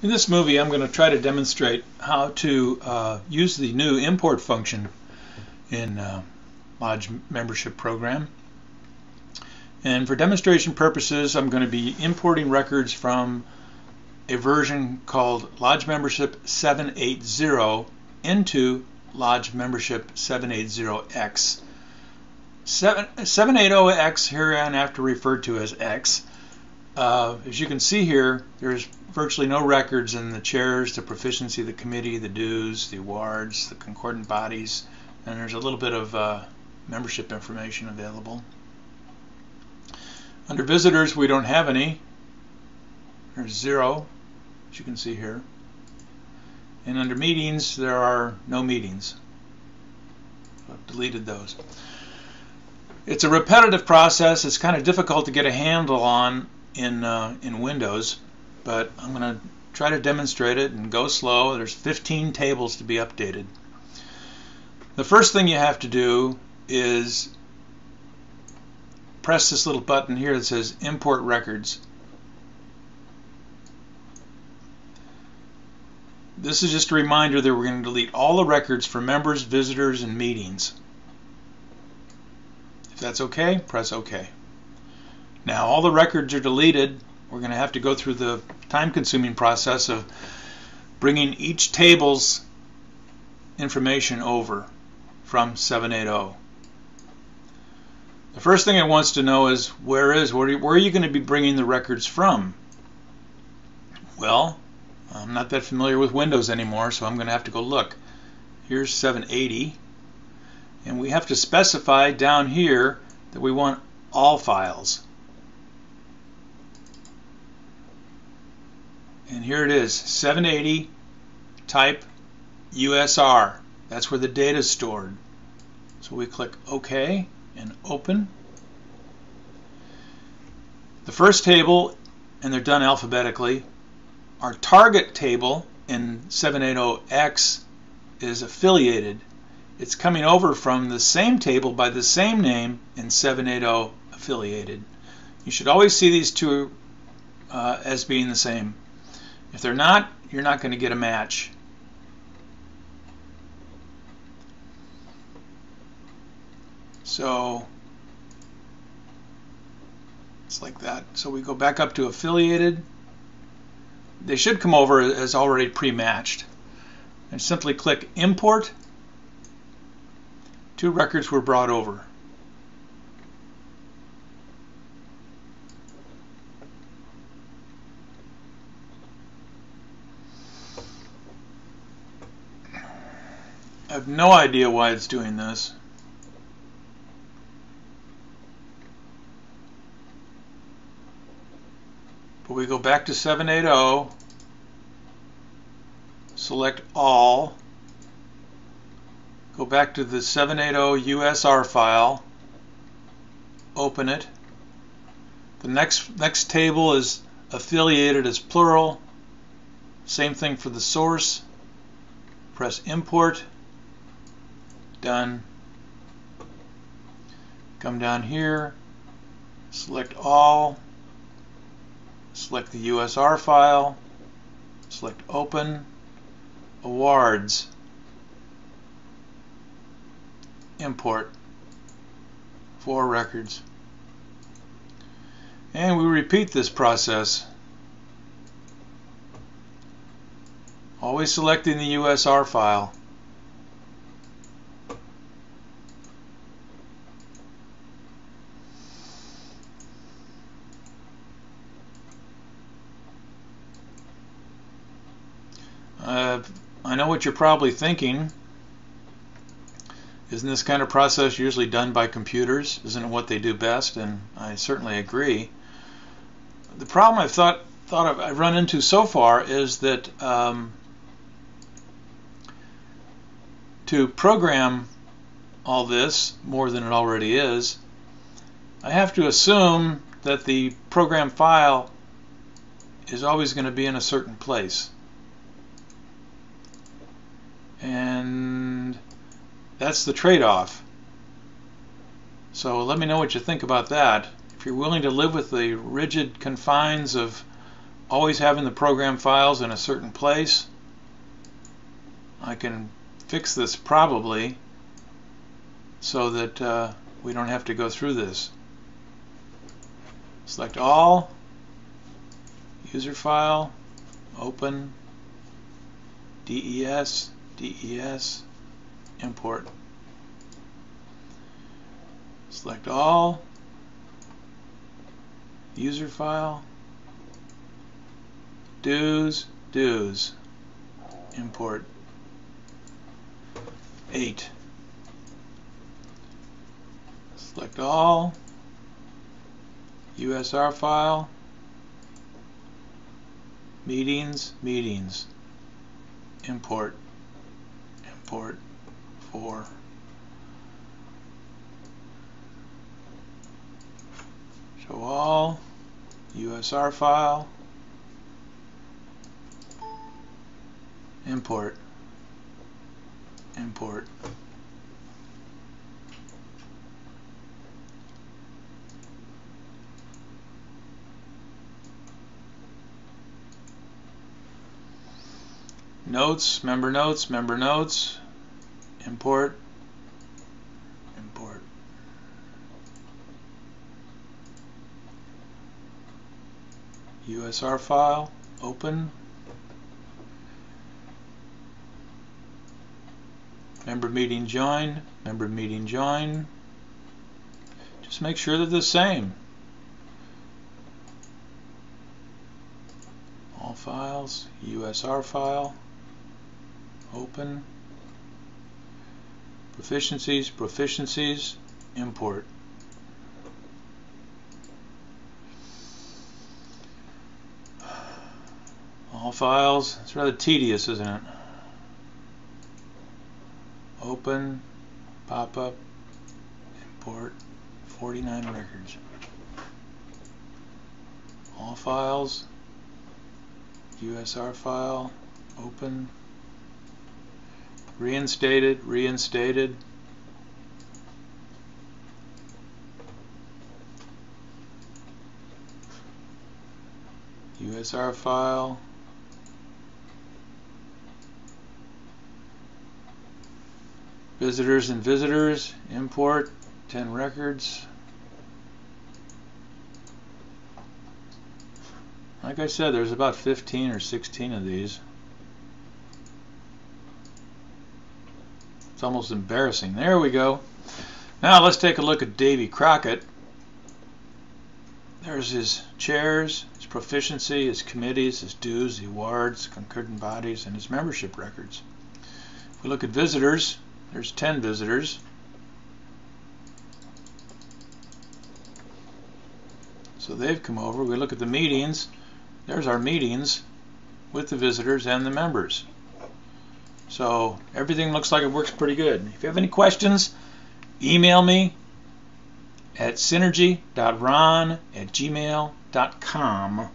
In this movie, I'm going to try to demonstrate how to use the new import function in Lodge membership program. And for demonstration purposes, I'm going to be importing records from a version called Lodge Membership 780 into Lodge Membership 780X. 780X hereinafter referred to as X. As you can see here, there's virtually no records in the chairs, the proficiency of the committee, the dues, the awards, the concordant bodies, and there's a little bit of membership information available. Under visitors, we don't have any. There's 0, as you can see here. And under meetings, there are no meetings. So I've deleted those. It's a repetitive process. It's kind of difficult to get a handle on in Windows, but I'm going to try to demonstrate it and go slow. There's 15 tables to be updated. The first thing you have to do is press this little button here that says Import Records. This is just a reminder that we're going to delete all the records for members, visitors, and meetings. If that's okay, press OK. Now all the records are deleted. We're going to have to go through the time-consuming process of bringing each table's information over from 780. The first thing it wants to know is where are you going to be bringing the records from? Well, I'm not that familiar with Windows anymore, so I'm going to have to go look. Here's 780, and we have to specify down here that we want all files. And here it is, 780 type USR. That's where the data is stored. So we click OK and open. The first table, and they're done alphabetically, our target table in 780X is affiliated. It's coming over from the same table by the same name in 780 affiliated. You should always see these two as being the same. If they're not, you're not going to get a match. So it's like that. So we go back up to affiliated. They should come over as already pre-matched. And simply click Import. 2 records were brought over. I have no idea why it's doing this. But we go back to 780, select all, go back to the 780 USR file, open it. The next table is affiliated as plural. Same thing for the source. Press Import. Done. Come down here, select all, select the USR file, select Open, Awards, Import, 4 records. And we repeat this process, always selecting the USR file. I know what you're probably thinking. Isn't this kind of process usually done by computers? Isn't it what they do best? And I certainly agree. The problem I've run into so far is that to program all this more than it already is, I have to assume that the program file is always going to be in a certain place. And that's the trade-off. So let me know what you think about that. If you're willing to live with the rigid confines of always having the program files in a certain place. I can fix this probably so that we don't have to go through this. Select all, user file, open, DES, import. Select all, user file, dues, import. 8. Select all, USR file, meetings, import 4. Show all, USR file, import. Notes, member notes, import. USR file, open. Member meeting join. Just make sure they're the same. All files, USR file, open. Proficiencies, import. All files, it's rather tedious, isn't it? Open, pop-up, import, 49 records. All files, USR file, open, reinstated, USR file, visitors, import 10 records. Like I said, there's about 15 or 16 of these. It's almost embarrassing. There we go. Now let's take a look at Davy Crockett. There's his chairs, his proficiency, his committees, his dues, the awards, concurrent bodies, and his membership records. If we look at visitors, there's 10 visitors. So they've come over. We look at the meetings. There's our meetings with the visitors and the members. So everything looks like it works pretty good. If you have any questions, email me at synergy.ron@gmail.com.